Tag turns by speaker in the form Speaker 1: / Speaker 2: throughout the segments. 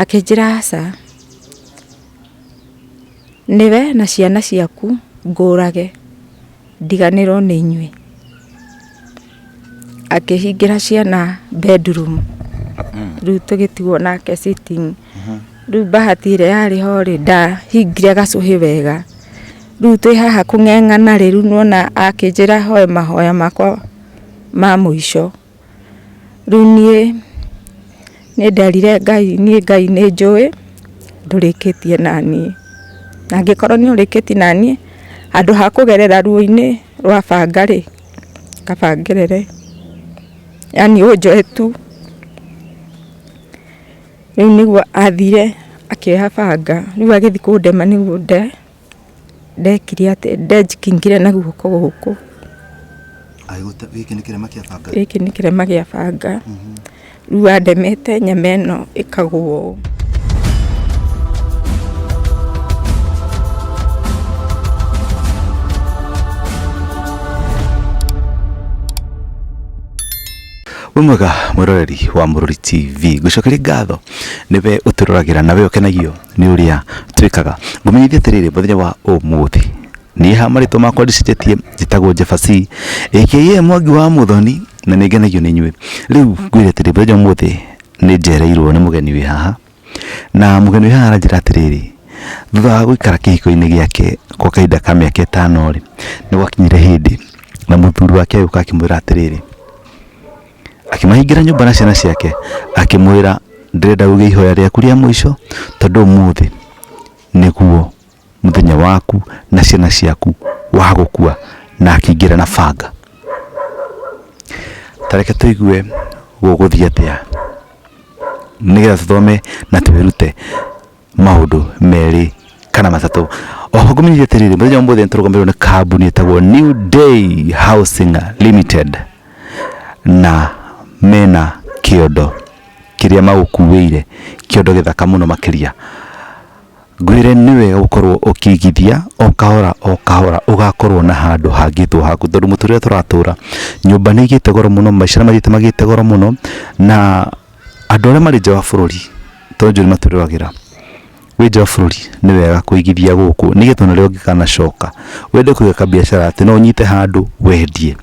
Speaker 1: Akĩnjĩra aca, nĩwe na ciana ciaku ngũrage ndiganĩrwo nĩ inyuĩ. Akĩhingĩra ciana bedroom, rĩu tũgĩtigwo nake sitting. Rĩu Bahati ĩrĩa yarĩ ho rĩ, ndahingire gacũhĩ wega. Rĩu twĩ haha kũng'eng'ana rĩu nuona akĩnjĩra hoe mahoya makwa ma mũico. Rĩu niĩ nĩnderire Ngai, Ngai nĩ njũĩ ndũrĩkĩtie naniĩ. Na angĩkorwo nĩ ũrĩkĩtie naniĩ, handũ ha kũgerera ruo-inĩ rwa banga rĩ, kabangerere. Yani ũnjoe tu. Rĩu nĩguo athire akĩoya banga. Rĩu agĩthiĩ kũndema nĩguo ndekire atĩ ndenjikingire na guoko gũkũ.
Speaker 2: Gĩkĩ nĩ kĩrema kĩa banga?
Speaker 1: Gĩkĩ nĩ kĩrema gĩa banga. Rĩu andemete nyama ĩno ĩkagwo.
Speaker 2: Mwega mwiroreri wa Mũrori TV, gucokeria ngatho niwe uturoragĩra nawe ũkenagio nĩ ũrĩa twĩkaga. Ngũmenyithia atĩrĩrĩ, mũthenya wa ũmũthĩ niĩ ha marĩtwa makwa ndĩcenjetie, njĩtagwo Jefasi aka Mwangi wa Muthoni, na nĩngenagio nĩ inyuĩ. Rĩu ngwĩre atĩrĩrĩ, mũthenya wa ũmũthĩ nĩnjereirwo nĩ mũgeni wĩ haha, na mũgeni wĩ haha aranjĩra atĩrĩrĩ, thutha wa gũikara kĩhiko-inĩ gĩake kwa kahinda ka mĩaka 5 rĩ, nĩ gwakinyire hĩndĩ na mũthuri wake agĩũka akĩmwĩra atĩrĩrĩ, akĩmahingĩra nyũmba na ciana ciake, akĩmwĩra ndĩrenda uge ihoya rĩaku rĩa mũico, tondũ ũmũthĩ nĩguo mũthenya waku na ciana ciaku wa gũkua, na akĩingĩra na banga. Tareke tũigue gũgũthiĩ atĩa, nĩgetha tũthome na twĩrute maũndũ merĩ kana matatũ. Oho ngũmenyithia atĩrĩrĩ, mũthenya wa ũmũthĩ nĩtũrũgamĩrĩirwo nĩ kambuni ĩtagwo New Day Housing Limited, na mena kĩondo kĩrĩa magũkuĩire, kĩondo gĩthaka mũno makĩria. Ngwĩre nĩwe gũkorwo ũkĩigithia o kahora ũgakorwo na handũ hangĩtwo haku, tondũ mũtũrĩre tũratũra, nyũmba nĩ igĩte goro mũno, maica mathiĩte magĩte goro mũno, na andũ arĩa marĩ nja wa bũrũri tonjũ nĩ matũrĩragĩra. Wĩ nja wa bũrũri nĩ wega kũigithia gũkũ, nĩgetha ona rĩo ũngĩkanacoka wende kũiga kabiacara atĩ no ũnyite handũ wendie,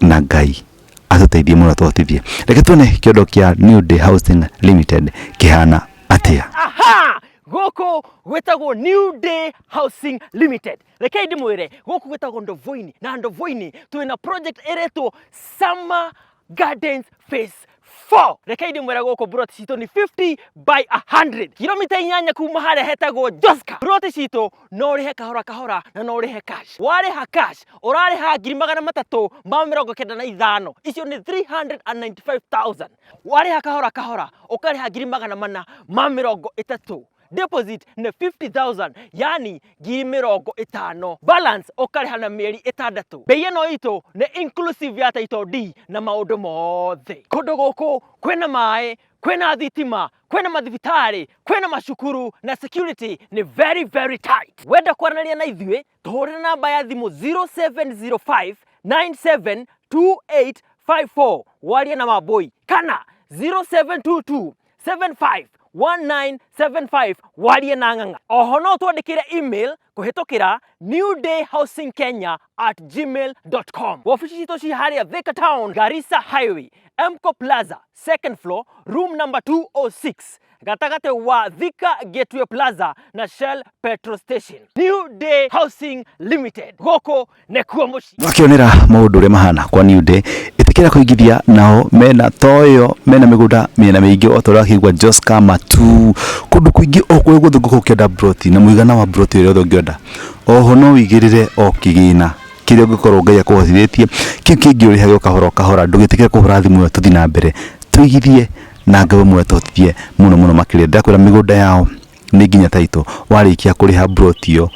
Speaker 2: na Ngai atũteithie mũno tũhotithie. Reke tuone kĩondo kĩa New Day Housing Limited kĩhana atĩa.
Speaker 3: Aha! Gũkũ gwĩtagwo New Day Housing Limited. Rekei ndĩmwĩre, gũkũ gwĩtagwo Ndovo-inĩ, na Ndovo-inĩ twĩna project ĩretwo Summer Gardens Phase 4. Rekei ndĩmwĩre gũkũ broti citũ nĩ 50 by 100. Kilomita 8 kuma harĩa hetagwo Joska. Broti citũ no ũrĩhe kahora kahora na no ũrĩhe cash. Warĩha cash ũrarĩha 395,000. Icio nĩ 395,000. Warĩha kahora kahora ũkarĩha 430,000. Deposit nĩ 50,000, yani 50,000. Balance ũkarĩha na mĩeri 6. Bei ĩno itũ nĩ inclusive ya title deed na maũndũ mothe. Kũndũ gũkũ kwĩna maĩ, kwĩna thitima, kwĩna mathibitarĩ, kwĩna macukuru, na security nĩ very very tight. Wenda kwaranĩria na ithuĩ, tũhũrĩre namba ya thimũ 0705 972854 warie na Mambũi, kana 0722 75 1975 warie na Ng'ang'a. Oho no twandĩkĩre email kũhĩtũkĩra newdayhousingkenya@gmail.com. Wabici citũ ci harĩa Thika Town, Garissa Highway, Mco Plaza, 2nd floor, room number 206, gatagatĩ wa Thika Gateway Plaza na Shell Petrol Station. New Day Housing Limited, gũkũ nĩkuo mũciĩ.
Speaker 2: Wakĩonera maũndũ ũrĩa mahana kwa New Day, ĩtĩkĩra kũigithia nao mena toyo, mena mĩgũnda mĩena mĩingĩ o ta ũrĩa akĩigua Joska, Matu, kũndũ kũingĩ o kũrĩa guothe ngũkũ ũkĩenda broti na mũigana wa broti ũrĩa othe ũngĩenda. Oho no wĩigĩrĩre o kĩgĩna kĩrĩa ũngĩkorwo Ngai akũhotithĩtie, kĩu kĩngĩ ũrĩhage o kahora, ndũgĩtĩkĩre kũhũra thimũ ĩyo tũthiĩ na mbere, tũigithie na Ngai mũwe tũhotithie mũno makĩria. Ndakwĩra mĩgũnda yao nĩ nginya taitũ, warĩkia kũrĩha broti ĩyo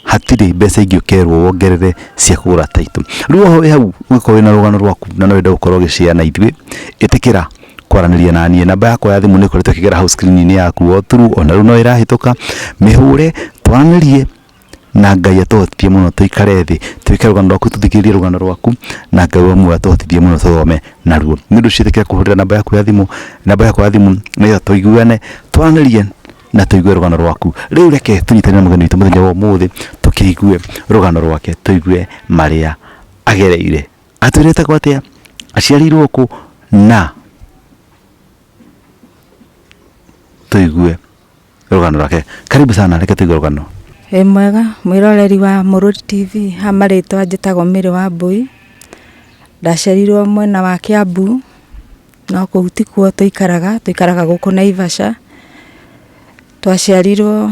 Speaker 2: hatirĩ mbeca ingĩ ũkerwo wongerere cia kũgũra taitũ. Rĩu oho wĩ hau ũgĩkorwo wĩna rũgano rwaku na no wenda gũkorwo ũgĩshare na ithuĩ, ĩtĩkĩra kwaranĩria na niĩ. Namba yakwa ya thimũ nĩ ĩkoretwo ĩkĩgera hau screen-inĩ yaku o through, ona rĩu no ĩrahĩtũka, mĩhũre twaranĩrie na Ngai atuhotithie muno tuikare thi twike rugano rwaku tuthikirie rugano rwaku na Ngai wamwe atuhotithie muno tuthome naruo ni ndu citikira kuhurira namba yaku ya thimu ni tuiguane twanirie na tuigue rugano rwaku riu reke tunyitane na mugeni witu muthenya wa umuthi tukiigue rugano rwake tuigue maria agereire atwirite kwatia aciarirwo ku na tuigue rugano rwake. Karibu sana, reke tuigue rugano.
Speaker 1: Mwega mwiroreri wa Mururi TV, hamaritwa njitagwo Mary Wambui, ndacerirwo mwena wa Kiambu no kuhutikuo tuikaraga guku Naivasha. Twaciarirwo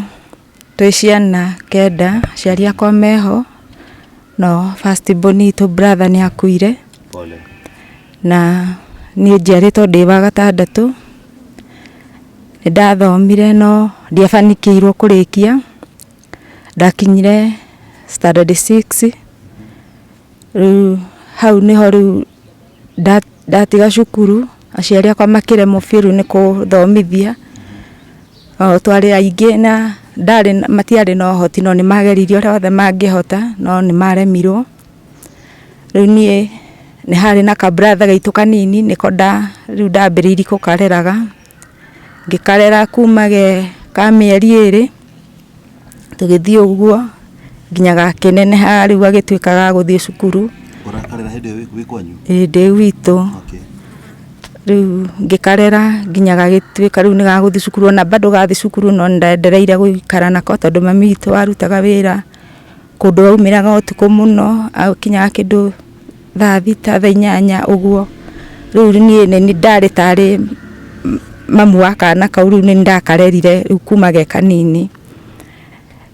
Speaker 1: twi ciana 9, aciari akwa meho no first born itu brother ni akuire na ni njiaritwo ndi wa gatandatu. Ndathomire no ndiafanikirwo kurikia, ndakinyire standard 6. Riu hau niho riu ndatiga cukuru, aciari akwa makiremwo biru ni kuthomithia. Twari aingi na matiari na uhoti no ni mageririe uria othe mangihota no ni maremirwo. Riu nie ni hari na ka brother gaitu kanini niko riu ndambiririe kukareraga, ngikarera kuma ka mieri 2 tugithii uguo nginya gakineneha riu agituikaga guthii cukuru.
Speaker 2: Urakarera hindi wi kwanyu?
Speaker 1: Ndi witu. Riu ngikarera nginya gagituika riu ni gaguthii cukuru na bado gathii cukuru no ndendereire guikara nako tondu mami witu arutaga wira kundu aumiraga utuku muno akinya kindu thaa 6 thaa 8 uguo. Riu ni ndari tari mamu wa kana kau riu ni ndakarerire riu kuma ge kanini.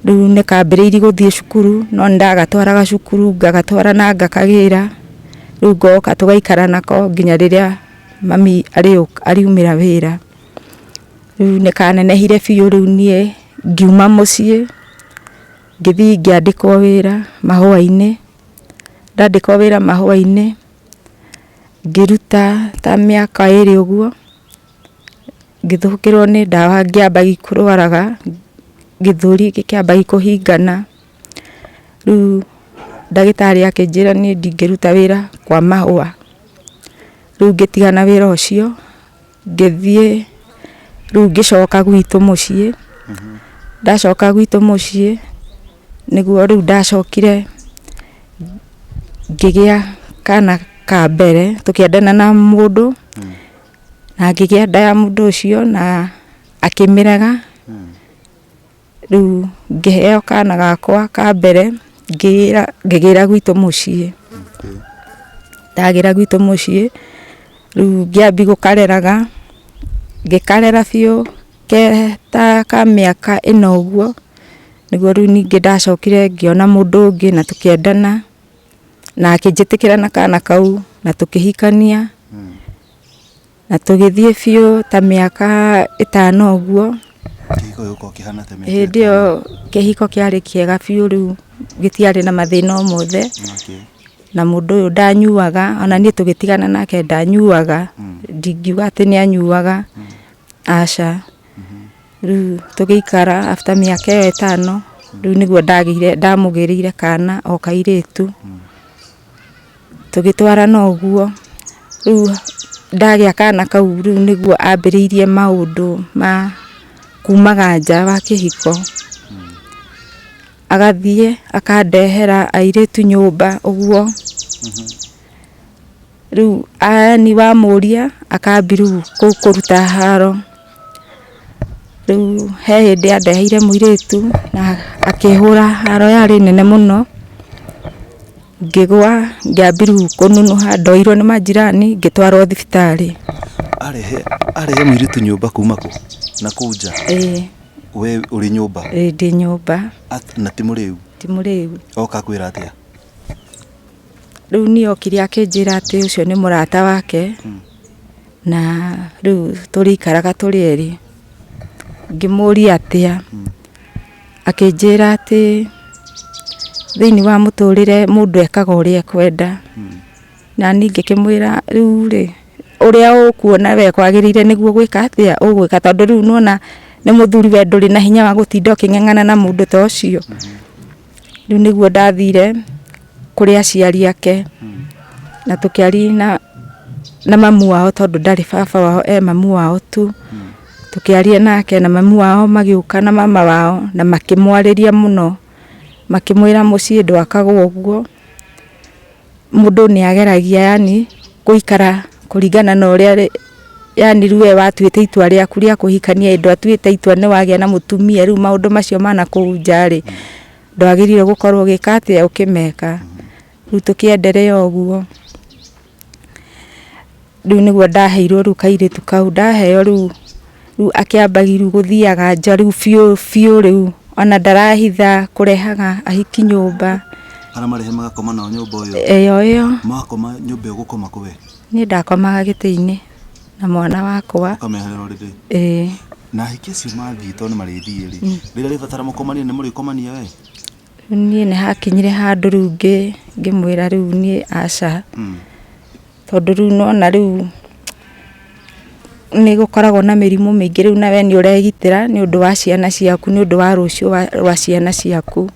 Speaker 1: Riu ni kambiriirie guthii cukuru no ndagatwaraga cukuru ngagatwara na ngakagira. Riu ngoka tugaikara nako nginya riria mami ariumira wira. Riu ni kanenehire biu riu nie ngiuma mucii ngithii ngiandikwo wira mahua-ini. Ndandikwo wira mahua-ini ngiruta ta miaka 2 uguo, ngithukirwo ni ndawa ngiamba kurwaraga githuri gikiamba kuhingana. Riu ndagitari akinjira ni ndingiruta wira kwa mahua. Riu ngitigana wira ucio ngithii riu ngicoka gwitu mucii. Ndacoka gwitu mucii niguo riu ndacokire ngigia kana ka mbere tukiendana na mundu na ngigia nda ya mundu ucio na akimirega. Riu ngiheo kana gakwa ka mbere ngigira gwitu mucii. Ndagira gwitu mucii riu ngiambi gukareraga ngikarera biu ta ka miaka 4 uguo niguo riu ningi ndacokire ngiona mundu ungi na tukiendana na akinjitikira na kana kau na tukihikania na tugithii biu ta miaka 5 uguo.
Speaker 2: Kihiko yuko kihana ta miaka 5?
Speaker 1: Ndio kihiko kiari kiega biu riu gitiari na mathina o mothe. Na mundu uyu ndanyuaga ona nie tugitigana nake ndanyuaga. Ndingiuga ati ni anyuaga aca. Riu tugiikara after miaka 5 riu niguo ndamugirire kana o kairitu. Tugitwarana uguo riu ndagia kana kau riu niguo ambiriirie maundu ma kumaga nja wa kihiko. Agathie akandehera airitu nyumba uguo. Riu ni wa muria akambiru kuruta haro. Riu he hindi andeheire muiritu na akihura haro yari nene muno. Ngigwa ngiambiru kununuha ndoirwo ni majirani ngitwarwo thibitari.
Speaker 2: Arehe muiritu nyumba kuma ku na kuja? We uri nyumba?
Speaker 1: Ndi nyumba.
Speaker 2: Na ti muriu?
Speaker 1: Ti muriu.
Speaker 2: Oka kwira atia?
Speaker 1: Riu ni okiri akinjira ati ucio ni murata wake. Na riu turikaraga turi eri. Ngimuria atia. Akinjira ati thiini wa muturire mundu ekaga uria ekwenda. Na ningi kimwira riu ri uria ukuona we kwagirire niguo gwika atia ugwika tondu riu nuona ni muthuri we nduri na hinya wa gutinda uking'ang'ana na mundu ta ucio. Riu niguo ndathire kuri aciari ake na tukiari na mamu wao tondu ndari baba wao mamu wao tu tukiaria nake na mamu wao magiuka na mama wao na makimwariria muno makimwira mucii ndwakagwo uguo mundu ni ageragia yani kuikara kuringana na uria yani ruwe watuite itua ria kuria kuhikania indo atuite itua ni wagia na mutumia riu maundu macio mana kuunjari ndwagirire gukorwo gikate ukimeka riu tukiendelea uguo riu niguo ndaheirwo riu kairitu kau ndaheo riu akiambagiru guthiaga nja riu fiu riu ona ndarahitha kurehaga ahiki nyumba
Speaker 2: ara marehe magakoma na nyumba iyo makoma nyumba gukoma kuwe
Speaker 1: ni ndakomaga giti-ini na mwana wakwa
Speaker 2: ukameherero riri na ahiki cio mathii to ni marithie ri rira ribatara mukomania ni muri komania we
Speaker 1: ni hakinyire handu riu ngimwira riu ni aca tondu riu nona riu ni gukoragwo na mirimu mingi riu nawe ni uregitira ni undu wa ciana ciaku ni undu wa rucio wa ciana ciaku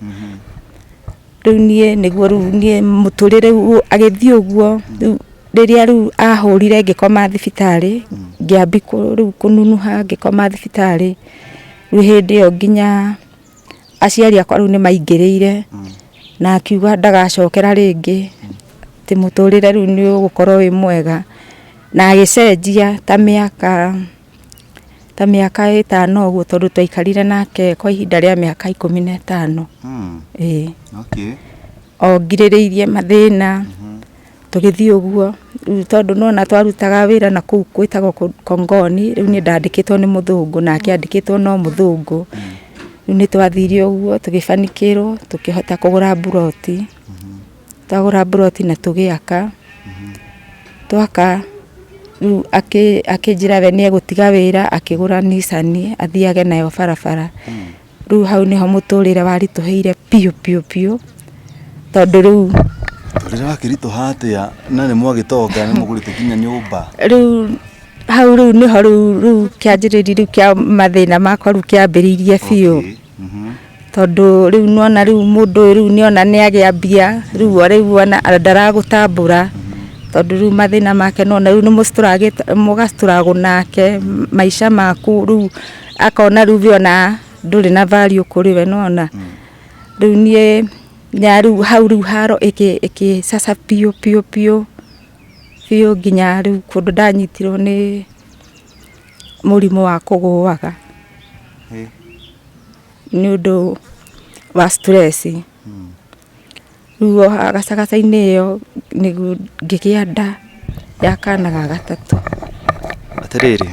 Speaker 1: riu nie niguo riu nie muturire agithii uguo riria riu ahurire ngikoma thibitari ngiambi riu kununuha ngikoma thibitari riu hindi iyo nginya aciari akwa riu ni maingirire na akiuga ndagacokera ringi ti muturire riu ni ugukorwo wi mwega na agicenjia ta miaka 5 uguo tondu twaikarire nake kwa ihinda ria miaka 15
Speaker 2: okay
Speaker 1: ongiririirie mathina tugithii uguo tondu nona twarutaga wira na kuu kwitagwo Kongoni riu ni ndandikitwo ni muthungu na akiandikitwo no muthungu riu ni twathire uguo tugifanikirwo tukihota kugura buroti twagura buroti na tugiaka twaka riu akinjira we ni egutiga wira akigura Nissan athiage nayo barabara riu hau niho muturire warituheire piu tondu riu
Speaker 2: turira wakirito hatia na ni mwagitonga ni mugurite kinya nyumba
Speaker 1: riu hau riu niho riu kianjiriri riu kia mathina makwa riu kiambiriirie biu tondu riu nona riu mundu riu niona ni agiambia riu ona ndaragutambura tondu riu mathina make nona riu ni mugasturagwo nake maisha maku riu akona riu viona nduri na value kuri we nona riu nie nyaru hau riu haro iki sasa piu nginya riu kundu ndanyitirwo ni murimu wa kuguaga ni undu wa stress riu gacagaca-ini iyo nigu ngigia nda ya kana ga gatatu
Speaker 2: atiriri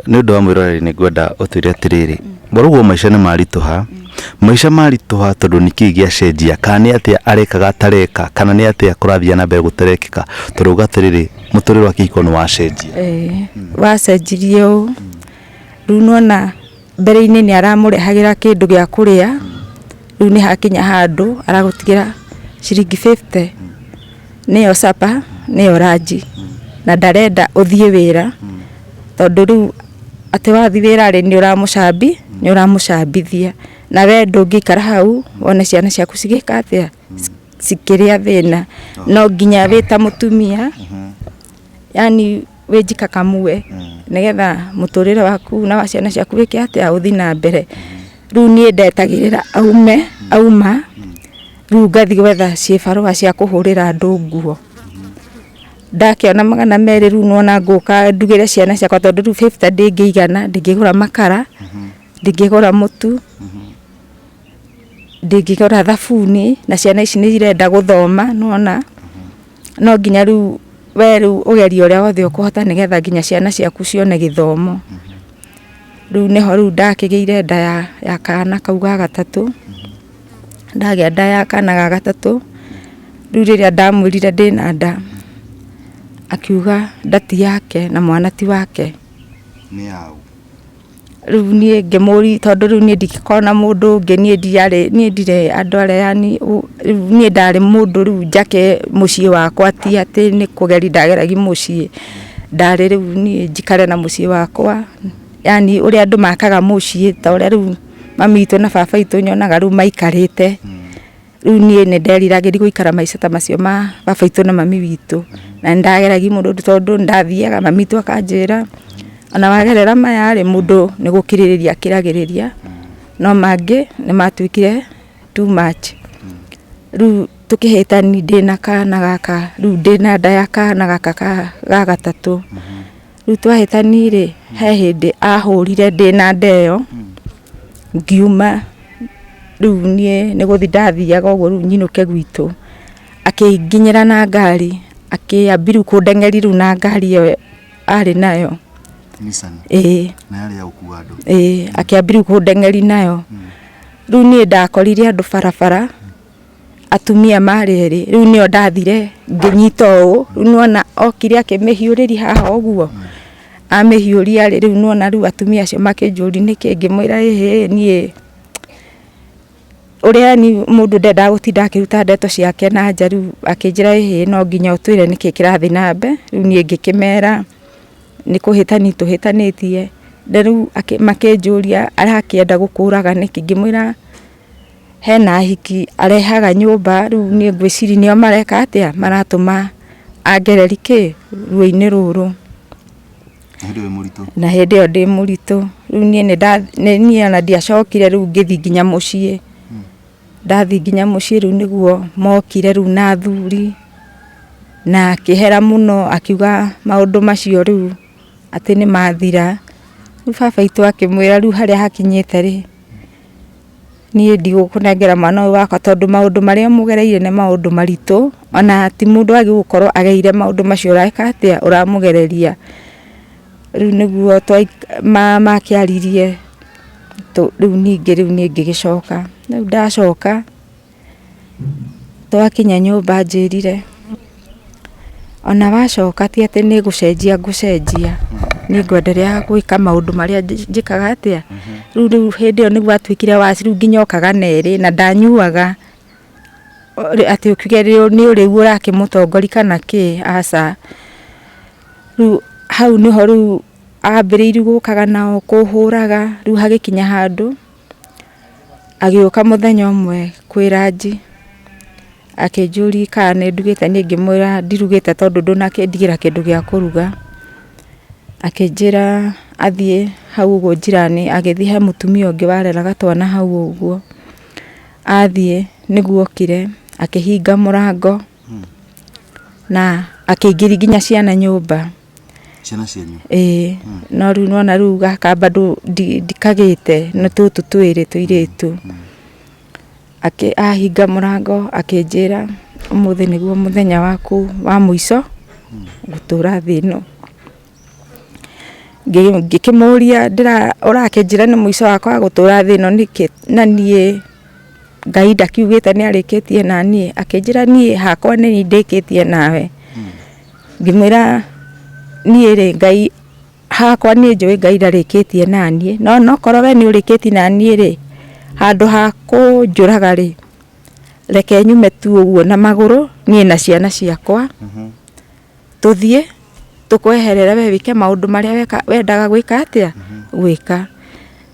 Speaker 2: ni undu wa mwiroreri ni ngwenda utwire atiriri borugo maisha ni marituha maisha marituha tondu niki giacenjia kana ni atia arekaga atareka kana ni atia kurathia na mbere guterekeka tondu gatiriri muturire wa kiko ni wacenjia
Speaker 1: wacenjirie u riu nona mbere-ini ni aramurehagira kindu gia kuria riu ni hakinya handu aragutigira ciringi 50 niyo sapa niyo raji na ndarenda uthie wira tondu riu ati wathi wira ri ni uramucambithia na we ndungikara hau wone ciana ciaku cigika atia cikiria thina no nginya wita mutumia yani winjika kamue nigetha muturire waku na wa ciana ciaku wike atia uthi na mbere riu ni ndetagirira auma riu ngathi gwetha cibarua cia kuhurira andu nguo ndakiona 200 riu nona nguka ndugire ciana ciakwa tondu riu 50 ndingiigana ndingigura makara ndingigura mutu ndingigura thabuni na ciana ici ni irenda guthoma nona no nginya riu we riu ugeria uria wothe ukuhota nigetha nginya ciana ciaku cione githomo riu niho riu ndakigeire nda ya kana kau ga gatatu ndagia nda ya kana ga gatatu riu riria ndamwirire ndina nda akiuga ndati yake na mwana ti wake
Speaker 2: ni yao
Speaker 1: riu nie ngimuri tondu riu nie ndikona mundu ngi nie ndire andu aria yani nie ndari mundu riu njake mucii wakwa ti ati ni kugeri ndageragi mucii ndari riu nie njikare na mucii wakwa yani uria andu makaga mucii ta uria riu mami witũ na baba witũ nyonaga rĩu maikarĩte rĩu niĩ nĩ nderiragĩria gũikara maica ta macio ma baba witũ na mami witũ na nĩndageragia mũndũ tondũ ndathiaga mami witũ akanjĩra ona wagerera maya rĩ mũndũ nĩ gũkirĩrĩria akĩragĩrĩria no mangĩ nĩ matuĩkire too much rĩu tũkĩhĩtani ndĩna kana gaka rĩu ndĩna nda ya kana gaka ga gatatũ rĩu twahĩtani rĩ he hĩndĩ ahũrire ndĩna nda ĩyo ngiuma rĩu niĩ nĩ gũthiĩ ndathiaga ũguo rĩu nyinũke gwitũ akĩnginyĩra na ngari akĩambia kũndeng'eri rĩu na ngari ĩyo arĩ nayo
Speaker 2: Nissan na yale ya gũkua andũ
Speaker 1: akĩambia kũndeng'eri nayo rĩu niĩ ndakorire andũ barabara atumia marĩ erĩ rĩu nĩo ndathire ngĩnyita ũũ rĩu nĩwona okire akĩmĩhiũrĩria haha ũguo amĩhiũria rĩu nĩwona rĩu atumia acio makĩnjũria nĩkĩ ngĩmwĩra niĩ ũrĩa ni mũndũ ndendaga gũtinda akĩruta ndeto ciake na nja rĩu akĩnjĩra no nginya ũtwĩre nĩkĩ kĩrathiĩ na mbere rĩu niĩ ngĩkĩmera nĩ kũhĩtania tũhĩtanĩtie rĩu makĩnjũria arakĩenda gũkũraga nĩkĩ ngĩmwĩra hena ahiki arehaga nyũmba rĩu niĩ ngwĩciria nĩo mareka atĩa maratũma angereri kĩ ruo-inĩ rũrũ na hĩndĩ ĩyo ndĩ mũritũ rĩu niĩ ona ndiacokire rĩu ngĩthiĩ nginya mũciĩ ndathiĩ nginya mũciĩ rĩu nĩguo mokire rĩu na athuri na akĩhera mũno akiuga maũndũ macio rĩu atĩ nĩ mathira rĩu baba witũ akĩmwĩra rĩu harĩa hakinyĩte rĩ niĩ ndigũkũnengera mwana ũyũ wakwa tondũ maũndũ marĩa mũgereire nĩ maũndũ maritũ ona ti mũndũ agĩgũkorwo ageire maũndũ macio ũreka atĩa ũramũgereria rĩu nĩguo makĩaririe rĩu niĩ ngĩgĩcoka rĩu ndacoka twakinya nyũmba njĩrire ona wacoka ti atĩ nĩ ngũcenjia nĩ ngwenderea gwĩka maũndũ marĩa njĩkaga atĩa rĩu hĩndĩ ĩyo nĩguo atuĩkire waci rĩu nginya okaga nerĩ na ndanyuaga atĩ ũkiuge nĩ ũrĩu ũrakĩmũtongoria kana kĩ aca rĩu hau nĩho rĩu ambĩrĩirie gũkaga nao kũhũraga rĩu hagĩkinya handũ agĩũka mũthenya ũmwe kwĩ ranji akĩnjũria kana nĩ ndugĩte niĩ ngĩmwĩra ndirugĩte tondũ ndũnakĩndigĩra kĩndũ gĩa kũruga akĩnjĩra athiĩ hau ũguo njirani agĩthiĩ he mũtumia ũngĩ wareraga twana hau ũguo athiĩ nĩguo okire akĩhinga mũrango na akĩingĩria nginya ciana nyũmba
Speaker 2: ciana cianyu
Speaker 1: no rĩu nona rĩu gaka bado ndikagĩte nĩ tũtũ twĩrĩ tũirĩtu ahinga mũrango akĩnjĩra ũmũthĩ nĩguo mũthenya waku wa mũico gũtũra thĩ ĩno ngĩkĩmũria ũrakĩnjĩra nĩ mũico wakwa gũtũra thĩ ĩno nĩkĩ na niĩ Ngai ndakiugĩte nĩ arĩkĩtie na niĩ akĩnjĩra niĩ hakwa nĩ ndĩkĩtie nawe ngĩmwĩra niĩ rĩ Ngai hakwa niĩ njũĩ Ngai ndarĩkĩtie na niĩ no nokorwo we nĩ ũrĩkĩtie na niĩ rĩ handũ ha kũnjũraga rĩ reke nyume tu ũguo na magũrũ niĩ na ciana ciakwa tũthiĩ tũkweherera we wĩke maũndũ marĩa wendaga gwĩka atĩa gwĩka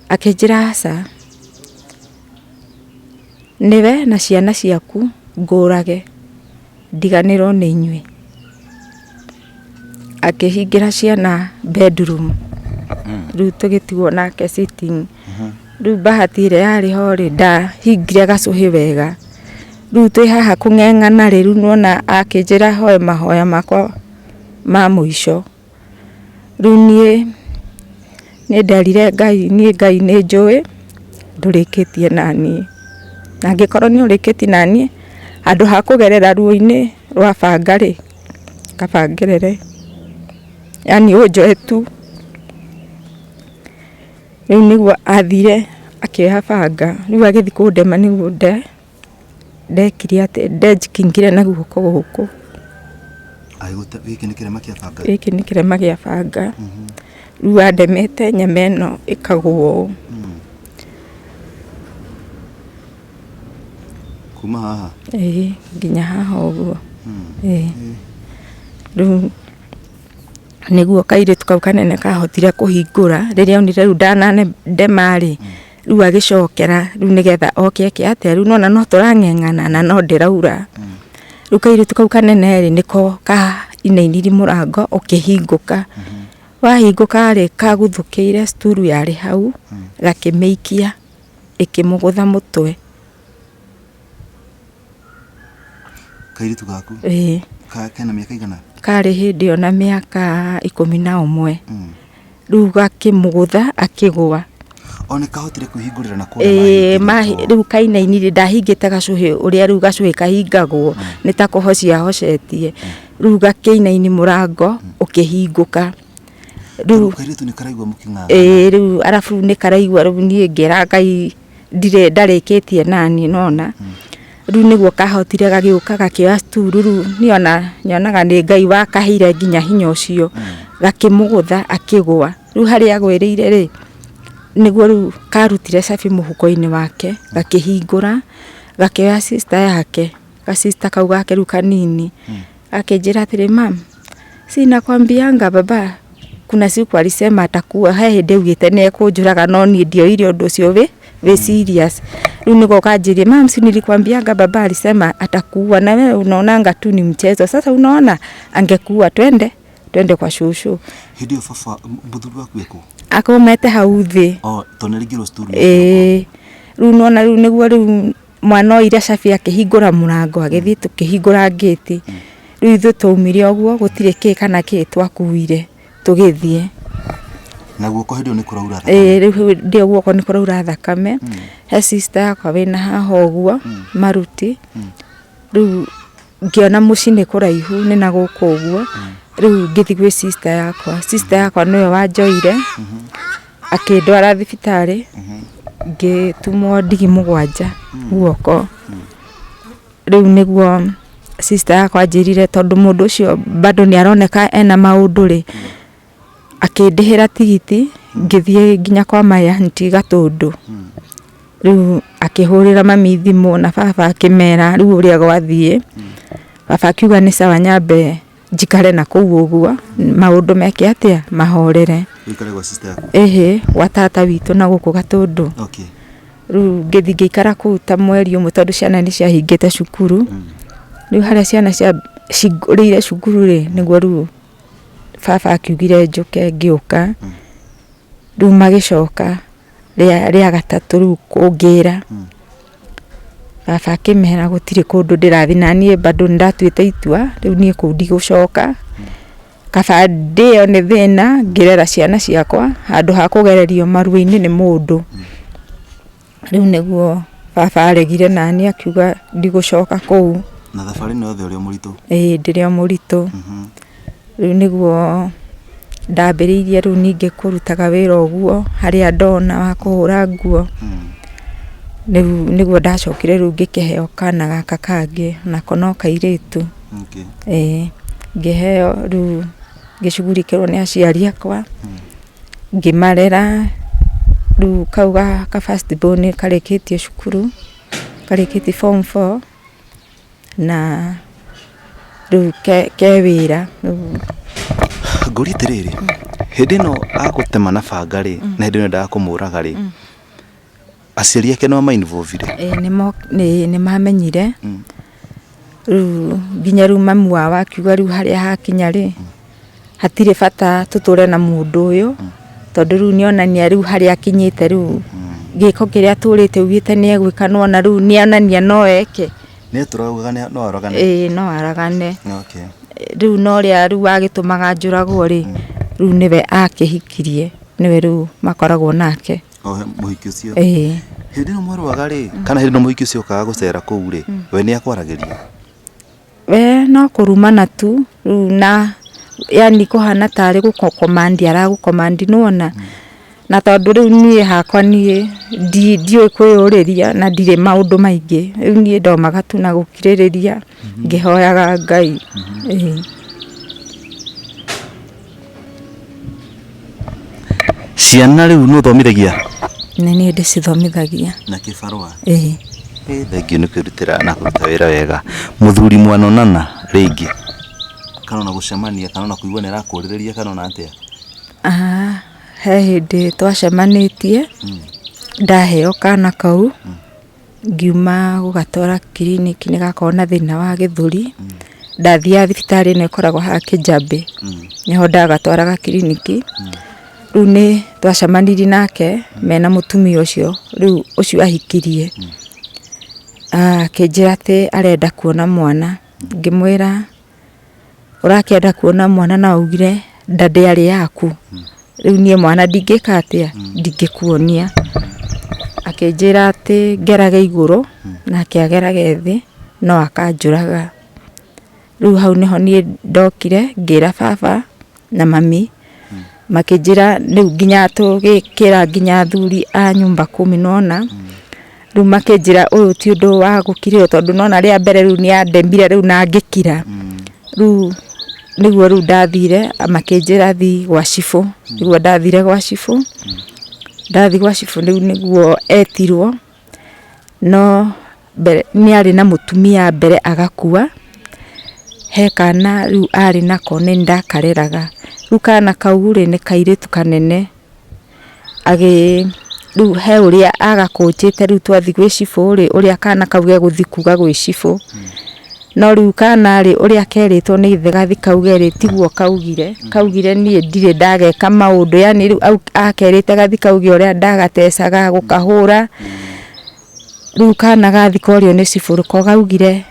Speaker 1: akĩnjĩra aca nĩwe na ciana ciaku ngũrage ndiganĩrwo nĩ inyuĩ akĩhingĩra ciana bedroom rĩu tũgĩtigwo nake sitting rĩu bahati ĩrĩa yarĩ ho rĩ ndahingire gacũhĩ wega rĩu twĩ haha kũng'eng'ana rĩ rĩu nona akĩnjĩra hoe mahoya makwa ma mũico rĩu niĩ nderire Ngai nĩ njũĩ ndũrĩkĩtie na niĩ na angĩkorwo nĩ ũrĩkĩtie na niĩ handũ ha kũgerera ruo-inĩ rwa banga rĩ kabangerere yani ũnjoe tu rĩu nĩguo athire akĩoya banga rĩu agĩthiĩ kũndema nĩguo ndekire atĩ ndenjikingire na guoko gũkũ
Speaker 2: gĩkĩ
Speaker 1: nĩ kĩrema gĩa banga rĩu andemete nyama ĩno ĩkagwo ũũ
Speaker 2: kuma haha
Speaker 1: nginya haha ũguo rĩu nĩguo kairĩtu kau kanene kahotire kũhingũra rĩrĩa onire rĩu ndanandema rĩ riu agicokera riu nigetha oke atia riu nona no turang'eng'ana na no ndiraura riu kairitu kau kanene ri niko ka inainiri murango ukihinguka wahinguka ri kaguthukiire sturu yari hau gakimeikia ikimugutha mutwe.
Speaker 2: Kairitu gaku kena miaka igana?
Speaker 1: Kari hindi ona miaka 11 riu gakimugutha akigwa.
Speaker 2: One kahotire kuhingurira na kuona
Speaker 1: mahi riu kainainire ndahingite gacuhi uria riu gacuhi kahingagwo nita kuhocia hocetie riu gakiinaini murango ukihinguka riu
Speaker 2: kairitu ni karaigwa muking'anga
Speaker 1: riu arafu ni karaigwa riu nie ngera Ngai ndire ndarikitie nani nona riu niguo kahotire gagiuka gakioya sturu riu nyonaga ni Ngai wakahire nginya hinya ucio gakimugutha akigwa riu hari agwirire ri niguo riu karutire cabi muhuko-ini wake gakihingura gakioya sister yake sister kau gake riu kanini akinjira atiri mam sina kwambianga baba kuna siku alisema atakuwa hindi ugite ne kunjuraga no ni ndio ile undu ucio we serious riu niguo kanjirie mam si nilikwambianga baba alisema atakuwa na wewe unaonanga tu ni mchezo sasa unaona angekuwa twende kwa shushu
Speaker 2: hindi baba muthuri waku eko
Speaker 1: akomete hau thi
Speaker 2: tonarigirwo sturu
Speaker 1: riu nona riu niguo riu mwana ira cabi akihingura murango agithii tukihingura gate riu ithu taumire oguo gutire ki kana ki twakuire tugithie
Speaker 2: na guoko hindi ni kuraura
Speaker 1: riu ndio guoko ni kuraura thakame he sister yakwa wina haha oguo maruti riu ngiona muci ni kuraihu ni na guku oguo riu ngithi gwi sister yakwa niwe wanjoire akindwara thibitari ngitumwo ndigi 7 guoko riu niguo sister yakwa anjirire tondu mundu ucio bado ni aroneka ena maundu ri akindihira tigiti ngithie nginya kwa maya nti Gatundu riu akihurira mami thimu na baba akimera riu uria gwathie baba akiuga ni sawa nyambe njikare na kuu uguo maundu meke atia mahorere
Speaker 2: wikare gwa sister yaku
Speaker 1: wa tata witu na guku Gatundu riu ngithi ngikara kuu ta mweri umwe tondu ciana ni ciahingite cukuru riu haria ciana cia cingurire cukuru ri niguo riu baba akiugire njuke ngiuka riu magicoka ria gatatu riu kungira baba akimera gutire kundu ndirathi na nie bado ndatuite itua riu nie kundi gucoka kaba ndio ni thina ngirera ciana ciakwa handu ha kugererio maruini ni mundu riu niguo baba aregire nani akiuga ndigucoka kuu
Speaker 2: na thabari no yothe uri muritu
Speaker 1: ndiri muritu riu niguo ndambiriirie riu ninge kurutaga wira uguo haria ndona wa kuhura nguo niguo ndacokire riu ngikiheo kana gaka kangi nako no kairitu ngiheo riu ngicugurikirwo ni aciari akwa ngimarera riu kauga ka first born karikitie cukuru karikitie form 4 na riu ke wira
Speaker 2: nguri tiriri hindi no agutema na banga ri na hindi no ndakumuraga ri aciari ake no mainvolvire
Speaker 1: ni mamenyire riu nginya riu mamu wao akiuga riu haria hakinya ri hatire bata tuture na mundu uyu tondu riu nionania riu haria akinyite riu giko kiria turite ugite ni egwika nona riu nionania no eke
Speaker 2: ni turauga no aragane
Speaker 1: no aragane riu no ria riu agitumaga njuragwo ri riu niwe akihikirie niwe riu makoragwo nake
Speaker 2: muhiki ucio hindi no mwaruaga ri kana hindi no muhiki ucio kaga gucera kuu ri we ni akwaragiria
Speaker 1: we no kurumana tu riu na yani kuhana tari gukomandi aragukomandi nona na tondu riu nie hakwa nie ndiwe kwiyuriria na ndire maundu maingi riu nie ndomaga tu na gukiririria ngihoyaga Ngai
Speaker 2: ciana riu no thomithagia
Speaker 1: ni ndicithomithagia
Speaker 2: na kibarua thengiu ni kwirutira na kuruta wira wega muthuri mwanonana ringi kana na gucemania kana na kuigua nira kuririria kana na atia
Speaker 1: he hindi twacemanitie ndaheo kana kau ngiuma gugatwara clinic ni gakorwo na thina wa githuri ndathia thibitari ne koragwo ha Kijambi niho ndagatwaraga clinic riu ni twacamanirie nake mena mutumia ucio riu ucio ahikirie akinjira ati arenda kuona mwana ngimwira urakenda kuona mwana na ugire ndade ari yaku riu nie mwana ndingika atia ndingikuonia akinjira ati ngerage iguru na akiagerage thi no akanjuraga riu hau niho nie ndokire ngira baba na mami makinjira riu nginya tugikira nginya thuri a nyumba 10 riu makinjira uyu ti undu wa gukirira tondu nona ria mbere riu ni andembire riu na ngikira riu niguo riu ndathire makinjira thi gwa cifu niguo ndathire gwa cifu ndathi gwa cifu riu niguo etirwo no ni ari na mutumia mbere agakua he kana riu ari nako ni ndakareraga riu kana kaugure ni kairitu kanene agi riu he uria agakunjite riu twathi gwi cifu ri uria kana kauge guthi kuga gwi cifu no riu kana ri uria keritwo ni ithe gathi kauge ri tiguo kaugire nie ndire ndageka maundu yani riu akerite gathi kauge uria ndagatecaga gukahura riu kana gathi korio ni cifu ko gaugire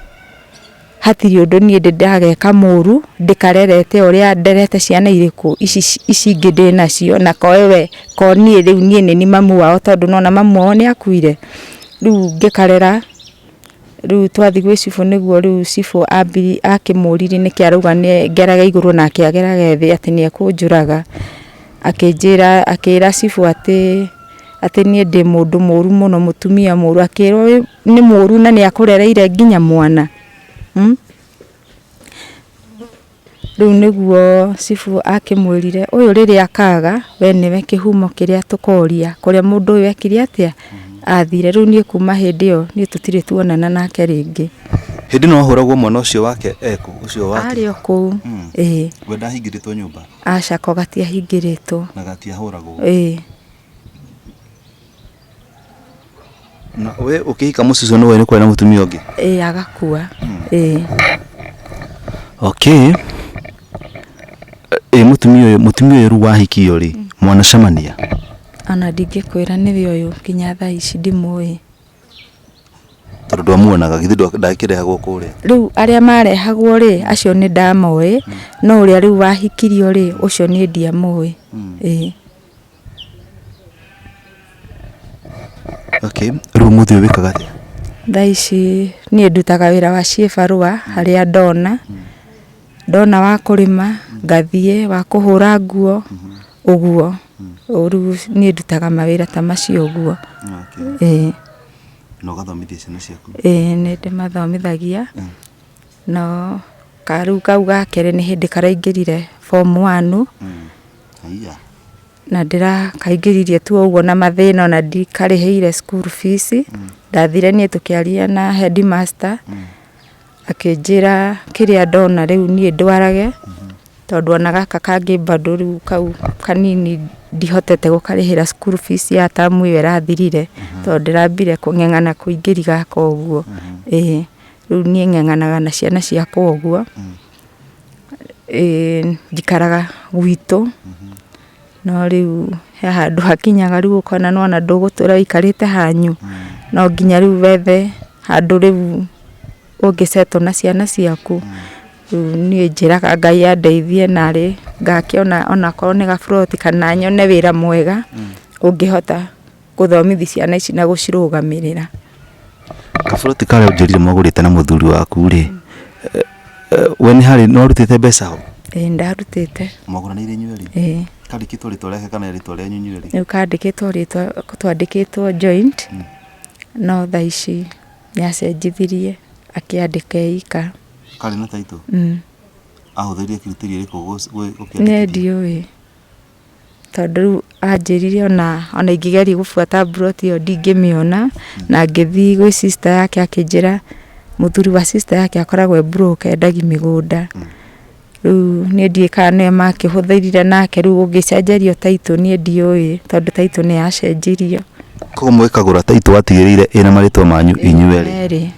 Speaker 1: hatiri undu nie ndageka muru ndikarerete uria nderete ciana iriku ici ngide nacio na koewe ko nie riu nie ni mamu wao tondu nona mamu wao ni akuire riu ngikarera riu twathi gwi cifu niguo riu cifu akimuriri ni kiarauga ni ngeraga iguru na akiageraga thi ati ni ekunjuraga akinjira akira cifu ati nie ndi mundu muru muno mutumia muru akirwo ni muru na ni akurereire nginya mwana riu niguo cifu akimwirire uyu riri akaga we niwe kihumo kiria tukoria kuria mundu uyu ekiri atia athire riu nie kuma hindi yo nie tutire tuonana nake ringi
Speaker 2: hindi no ahuragwo mwana ucio wake ucio wake
Speaker 1: ari oku
Speaker 2: we ndahingiritwo nyumba
Speaker 1: aca ko gatia hingiritwo
Speaker 2: na gatia huragwo na we ukihika mucicio no we ni kwena mutumia ungi
Speaker 1: agakua
Speaker 2: okay mutumia uyu wahikio ri mwana camania
Speaker 1: ana ndingikwira ni uyu kinya thaa ici ndimui
Speaker 2: tondu ndwamuonaga githi ndakirehagwo kuria
Speaker 1: riu aria marehagwo ri acio ni ndamoi no uria riu wahikirio ri ucio ni ndiamui
Speaker 2: okay riu muthi wikaga atia
Speaker 1: thaa ici ni ndutaga wira wa cibarua haria ndona wa kurima ngathie wa kuhura nguo uguo riu ni ndutaga mawira ta macio uguo
Speaker 2: no gathomithia ciana ciaku
Speaker 1: ni ndimathomithagia no karu kau gakere ni hindi karaingirire form 1 na ndira kaingiririe tu uguo na mathina na ndikariheire school fees ndathire nie tukiaria na headmaster akinjira kiria ndona riu nie ndwarage tondu ona gaka kangi bado riu kau kanini ndihotete gukarihira school fees ya tamu iyo rathirire tondu ndirambire kungengana kuingiri gaka uguo riu nie ngenganaga na ciana ciakwa uguo njikaraga gwitu no riu he handu hakinyaga riu ukona nona ndugutura ikarite hanyu no nginya riu wethe handu riu ungiceto na ciana ciaku ni njiraga Ngai andeithie nari ngakiona ona korwo ni gafroti kana nyone wira mwega ungihota guthomithi ciana ici na gucirugamirira
Speaker 2: gafroti kare unjirire mwagurite na muthuri waku ri we ni hari no rutite mbeca ho
Speaker 1: ndarutite
Speaker 2: mwaguranire inyueri kandikitwo ritwa reke kana ritwa ria nyunyueri
Speaker 1: riu kandikitwo ritwa twandikitwo joint no thaa ici niacenjithirie akiandika ika
Speaker 2: kari na taito ahuthirie kirutiri riko
Speaker 1: ne ndiui tondu anjiririe ona ingigeria gubuata broti yo ndingimiona na ngithi gwi sister yake akinjira muthuri wa sister yake akoragwe broke endagi migunda riu ni ndiikane makihuthirie nake riu ungicenjerio taito ni ndiui tondu taito ni yacenjirio
Speaker 2: ko mwekagura ta itwatigirire ina maritwa manyu inyueri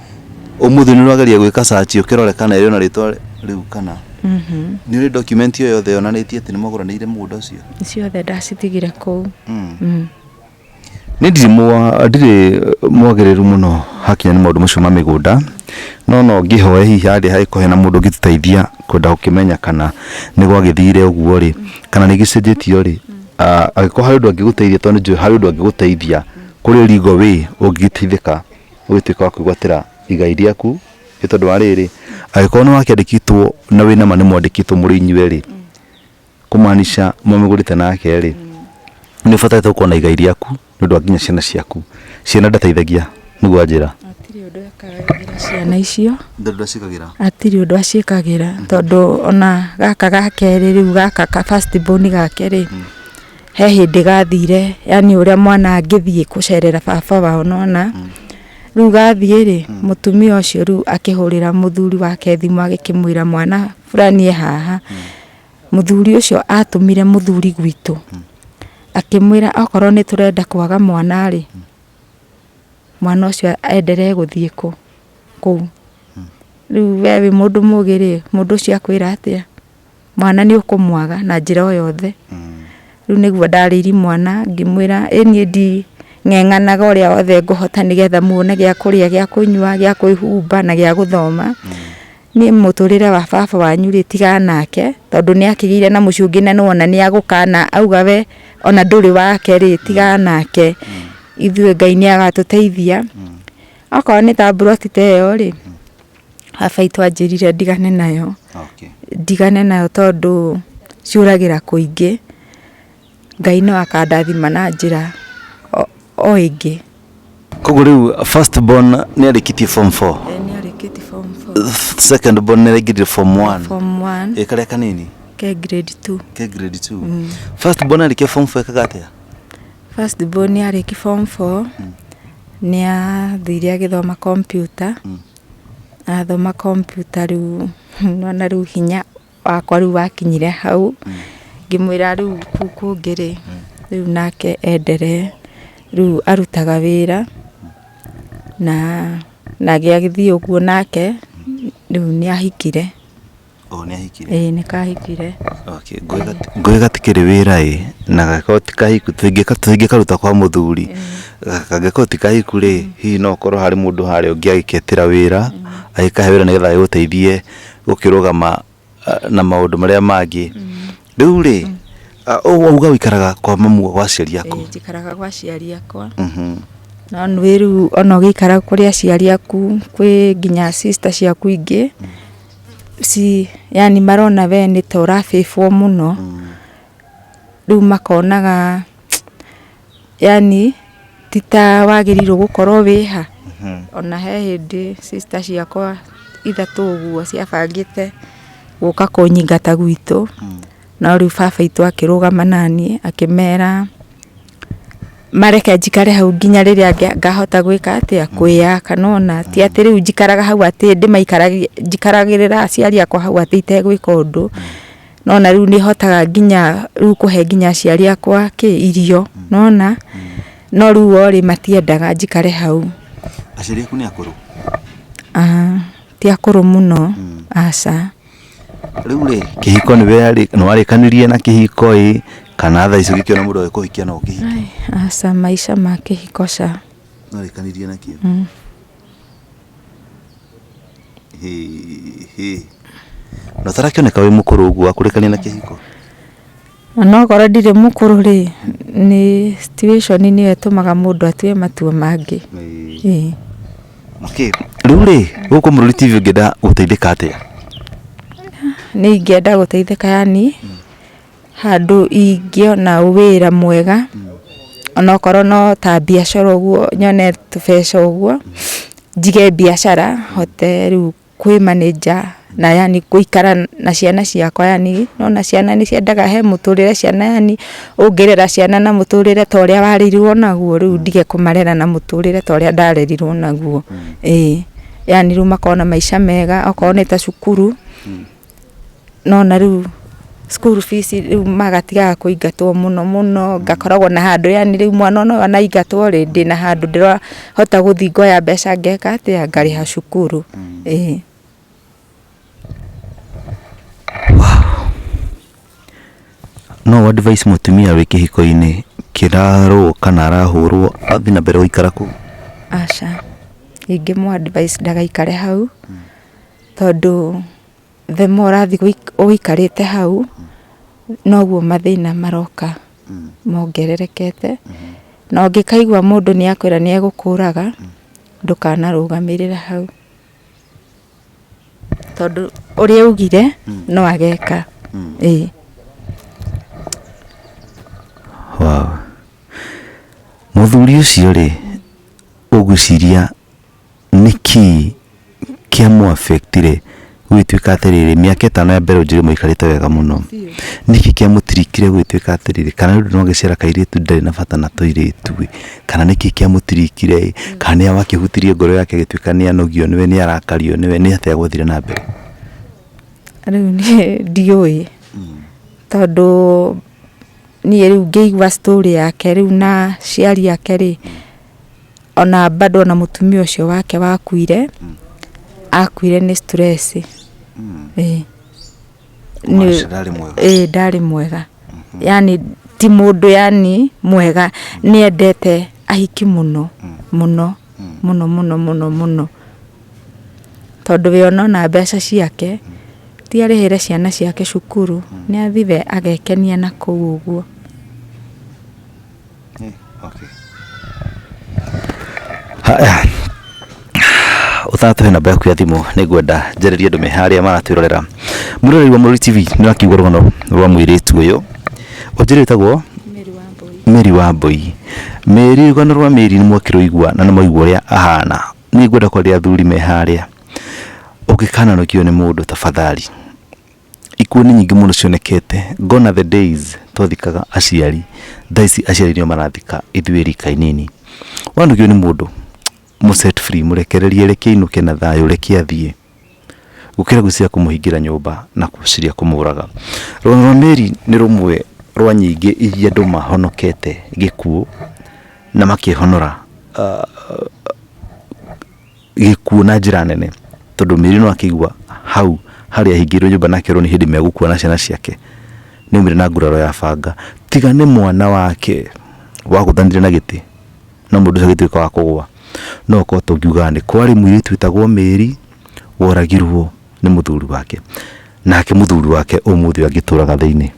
Speaker 2: umuthi ni rwageria gwika search ukirore kana iri na ritwa riu kana ni ri document yo yothe onanitie ati ni maguranire mugunda ucio
Speaker 1: ciothe ndacitigire kuu
Speaker 2: ni ndiri mwagiriru muno hakinya ni maundu macio ma migunda no ngihoe hihi hari haiko hena mundu ngituteithia kwenda gukimenya kana ni gwagithire uguo ri kana ni gicenjetio ri agiko hari undu angiguteithia tondu nju hari undu angiguteithia kuri rigo wi ungiteithika ugituika wa kwigwatira igai riaku tondu wa riri agiko no wakiandikitwo na wina ma ni mwandikitwo muri inyueri kumanisha mwamigurite nake ri ni bataite kuona igai riaku nundu aginya ciana ciaku ciana ndateithagia niguo njira
Speaker 1: atiri undu akagira ciana icio
Speaker 2: ndacikagira
Speaker 1: atiri undu acikagira tondu ona gaka gakeri riu gaka ka first born gake ri he hindi gathire yani uria mwana angithie kucerera baba wao nona riu gathie ri mutumia ucio riu akihurira muthuri wake thimu agikimwira mwana fulani haha muthuri ucio atumire muthuri gwitu akimwira okorwo ni turenda kwaga mwana ri mwana ucio enderee guthie ku riu wewe mundu mugiri mundu ucio akwira atia mwana ni ukumwaga na njira o yothe riu niguo ndariri mwana ngimwira eni ndi ngenganaga uria othe nguhota nigetha muone gya kuria gya kunywa gya kwihumba na gya guthoma ni muturire wa baba wanyu ri tigana nake tondu ni akigire na mucungi na nona ni agukana auga we ona nduri wake ri tigana nake ithuĩ Ngai ni agatuteithia akorwo ni ta broti teyo ri baba itu anjirire ndigane nayo ndigane nayo tondu ciuragira kuingi Ngai no akandathima na njira o ingi
Speaker 2: koguo riu first born ni arikitie form 4
Speaker 1: ni arikitie form 4
Speaker 2: second born ni arikitie form
Speaker 1: 1
Speaker 2: ikare kanini
Speaker 1: ke grade 2
Speaker 2: first born arikitie form 4 kagatia
Speaker 1: first born ni arikitie form 4 ni athire agithoma computer athoma computer riu nona riu hinya wakwa riu wakinyire hau ngimwira riu kungiri riu nake endere riu arutaga wira na giagithie uguo nake riu ni ahikire ni kahikire
Speaker 2: ngwiga tikiri wira na gakoti kahiku tingikaruta kwa muthuri gakoti kahiku ri hi no korwo hari mundu hari ungi agiketira wira agikahe wira nigetha guteithie gukirugama na maundu maria mangi riu ri uga wikaraga kwa mamu wa ciari yaku
Speaker 1: njikaraga kwa ciari yakwa no nwiru ona gikara kuri aciari aku kwi nginya sister ciaku ingi yani marona we ni ta urafifwo muno riu makonaga yani tita wagirirwo gukorwo wiha ona he hindi sister ciakwa ithatu uguo ciabangite guka kunyingata gwitu na riu baba itu akirugama nani akimera mareke njikare hau nginya riria ngahota gwika atia kwiyaka nona ti ati riu njikaraga hau ati njikaragirira aciari akwa hau ati itegwika undu nona riu ni hotaga nginya riu kuhe nginya aciari akwa irio nona no riu ori matiendaga njikare hau
Speaker 2: aciari aku ni akuru
Speaker 1: ti akuru muno aca
Speaker 2: riu ri kihiko ni we no arikanirie na kihiko kana tha icio gikiona mundu ekuhikia no kihiko
Speaker 1: aca maisha ma kihiko ca
Speaker 2: no arikanirie na kio no tarakioneka wi mukuru uguo akurikania na kihiko
Speaker 1: no korwo ndire mukuru ri ni situation ni etumaga mundu atue matua mangi
Speaker 2: riu ri guku Mururi TV ngenda guteithika atia
Speaker 1: ni ngenda guteithika yani handu ingiona wira mwega ona korwo no ta biashara uguo nyone tubeca uguo njige biashara hote riu kwi manager na yani kuikara na ciana ciakwa yani nona ciana ni ciendaga he muturire ciana yani ungerera ciana na muturire ta uria warirwo naguo riu ndige kumarera na muturire ta uria ndarerirwo naguo yani riu makona maisha mega okorwo ni ta cukuru nona riu school fees riu magatigaga kuingatwo muno ngakoragwo na handu yani riu mwana no anaingatwo ri ndi na handu ndira hota guthi ngoya mbeca ngeka atia ngariha cukuru
Speaker 2: no advice mutumia wi kihiko-ini kiraro kana arahurwo athi na mbere uikara ku
Speaker 1: aca ingĩmũ advice ndagaikare hau tondu the more athi uikarite hau noguo mathina maroka mongererekete na ũngĩkaigua mũndũ nĩ akwĩra nĩ egũkũraga ndũkanarũgamĩrĩra hau tondu ũrĩa ugire no ageka
Speaker 2: wow muthuri ucio ri uguciria niki kia mu affectire gwituika atiriri miaka 5 ya mbere njiri muikarite wega muno niki kia mutirikire gwituika atiriri kana ndu no gicera kairitu ndari na bata na toiretu kana niki kia mutirikire kana ya wakihutirie ngoro yake gituika ni anogio niwe ni arakario niwe ni atia guthire na mbere
Speaker 1: riu ni ndioi tondu ni riu ngeigua story yake riu na ciari yake ri ona bado na mutumia ucio wake wakuire akuire ni stress ndari mwega yani ti mundu yani mwega ni endete ahiki muno tondu we ona mbeca ciake ti arihire ciana ciake cukuru ni athive agekenia na kuu uguo
Speaker 2: okay uthatwe na baku ya thimu nigwenda njererie ndume haria maratwirorera muroreri wa Mũrũri TV ni wakiugwa rugano rwa mwiritu uyu ujiritagwo Mary Wambui Mary rugano rwa Mary ni mwakiro igwa na nimoigwa uria ahana nigwenda kwaria athuri me haria ukikana nokio ni mundu tafadhali ikuoni nyingi muno cionekete gone are the days tothikaga aciari thaisi aciari nio marathika ithuiri kainini wandukio ni mundu mu set free murekererie reke inuke na thayo reke athie gukira gucia kumuhingira nyumba na kuciria kumuraga rwa Mary ni rumwe rwa nyingi iria andu mahonokete gikuo na makihonora gikuo na njira nene tondu Mary no akigwa hau haria hingirwo nyumba nake ro ni hindi megukua na ciana ciake ni umire na nguraro ya banga tiga ni mwana wake wa guthanire na giti na mundu ucio gituika wa kugwa no ko tugiuga ni kwari mwiritu witagwo Mary woragirwo ni muthuri wake nake muthuri wake umuthi agituraga thiini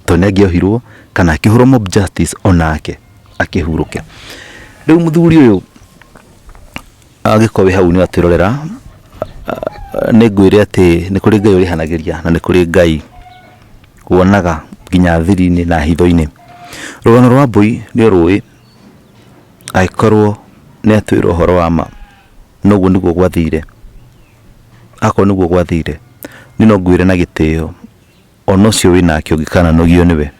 Speaker 2: tone agiohirwo kana akihurwo mob justice onake akihuruke riu muthuri uyu agikowe hau ni atirorera ni ngwire ati ni kuri ngai urihanagiria na ni kuri ngai wonaga ginya thiri-ini na hitho-ini rugano rwa Mbui ni rui aikorwo ni atwirwo horo wa ma noguo niguo gwathire ako niguo gwathire ni no ngwire na gitio onocio winake ugikana nogio niwe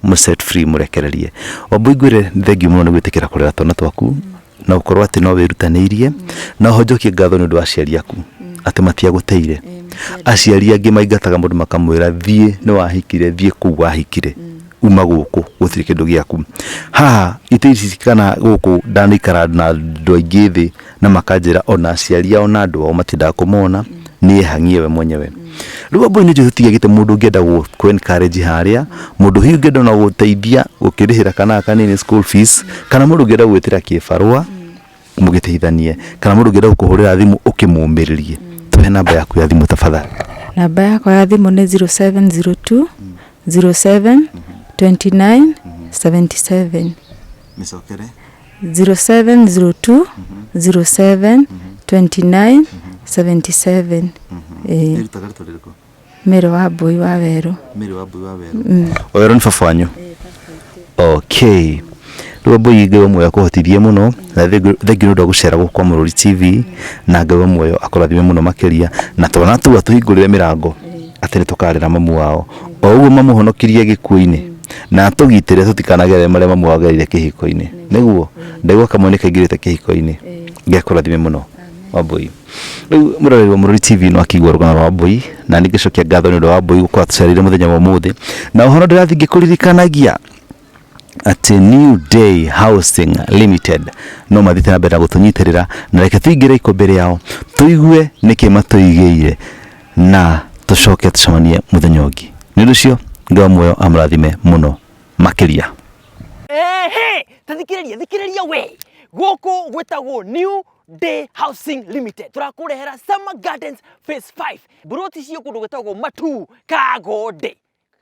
Speaker 2: mu set free murekererie Wambui ngwire thengi muno ni gwitikira kurera twana twaku na ukorwo ati no wirutanirie na hojokie ngatho ni ndu aciari aku ati matia guteire aciari angi maingataga mundu makamwira thie ni wahikire thie ku wahikire uma guku gutiri kindu giaku ha itisi kana guku ndanikara na ndu aingi thi na makanjira ona aciari ona andu ao matinda kumona ni hangie we mwenyewe riu Mbui ni jutia gite mundu ngenda ku encourage haria mundu hiu ngenda na guteithia gukirihira kana kanini school fees kana mundu ngenda gwitira kibarua mugiteithanie kana mundu ngenda kuhurira thimu ukimumiririe tuhe namba yaku ya thimu tafadhali
Speaker 1: namba yakwa ya thimu ni 0702 07 29 77
Speaker 2: misokere
Speaker 1: 0702 07 29 77 Mary Wambui wa Weru
Speaker 2: oyero ni fafanyo okay rwa Mbui ngewe moyo akuhotithie muno na thengi ndu gucera gukwa Mũrũri TV na ngewe moyo akorathime muno makiria na twana tu atuhingurire mirango atene tukarira mamu wao o uguo mamuhonokirie gikuo-ini na tugitire tutikanagere maria mamu wagerire kihiko-ini niguo ndegwa kamwe ni kaingirite kihiko-ini ngekurathime muno Wambui riu muroreri wa Murori TV no akigwa rugano rwa Wambui na ningicokia ngatho ni undu wa Wambui gukora tucerire muthenya wa muthi na uhono ndirathi ngikuririkanagia ati New Day Housing Limited no mathite na mbere gutunyitirira na reke tuingire ikombere yao tuigue niki matuigeire na tucoke tucemanie muthenya ungi ni rucio ngai muoyo amrathime muno makiria.
Speaker 3: Thikiriria we goko gwetagwo New Day Housing Limited turakurehera Summer Gardens Phase 5 broti cio kundu gwetagwo Matu Kagode.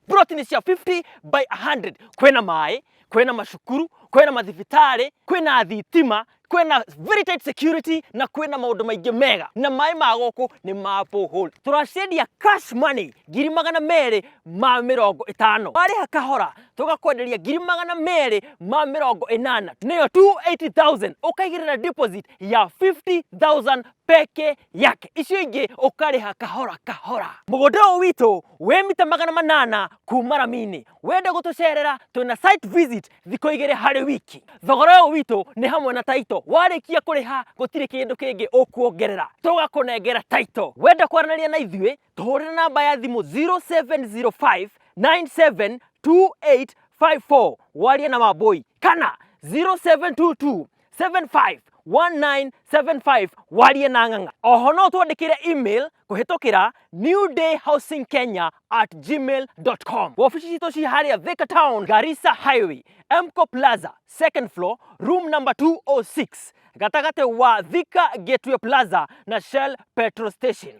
Speaker 3: Broti ni cia 50 by 100 kwena mai kwena mashukuru kwena mathibitari kwena thitima kwena very tight security na kwena maundu maingi mega na mai ma goko ni ma borehole. Turacendia cash money 250,000 wari hakahora tugakwenderia 250,080 niyo 280,000 ukaigirira deposit ya 50,000 peke yake icio ingi ukariha kahora kahora. Mugunda witu we mita 800 kuma Ramini wenda gutucerera tuna site visit thiko igire hari wiki. Thogora witu ni hamwe na taito warikia kuriha gutire kindu kingi ukuongerera tugakunengera taito. Wenda kwaranaria na ithuĩ tuhurira namba ya thimu 0705 972854 warie na Wambui kana 0722 751975 warie na Ng'ang'a. Oho no twandikire email kuhitukira newdayhousingkenya@gmail.com. Wabici citu ci haria Thika Town, Garissa Highway, Mco Plaza, 2nd floor, room number 206, gatagate wa Thika Gateway Plaza na Shell Petrol Station.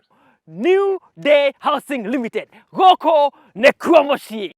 Speaker 3: New Day Housing Limited, goko ne kuo mucii.